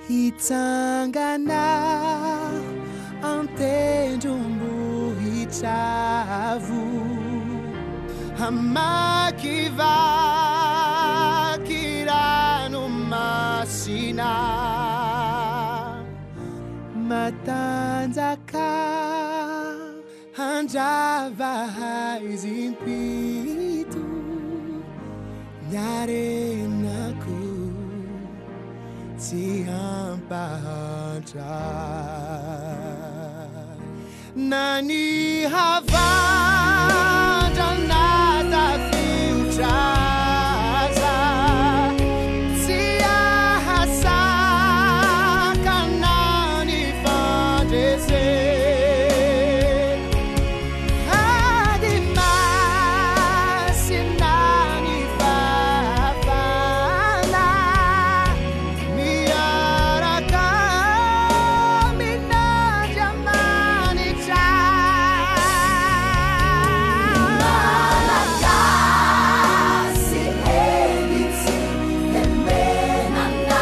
Hitsangana antendrombohitravy hamakivaky-ranomasina matanjaka handrava haizimpito nyarenako tsy hampahantray nany havandra natafiotraza tsy ahasaka nany fandrese ady masinany fafana miaraka minandry amanitra malagasy helitsy emenana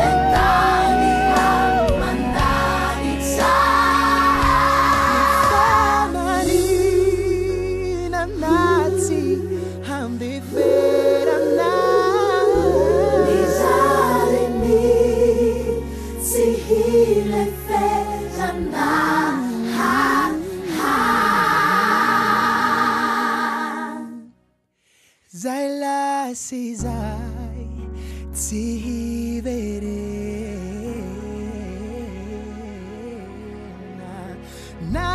entany amandanitra famaninanatsy handeferana nizariny tsy hileferana zay lasy zay tsy hiverena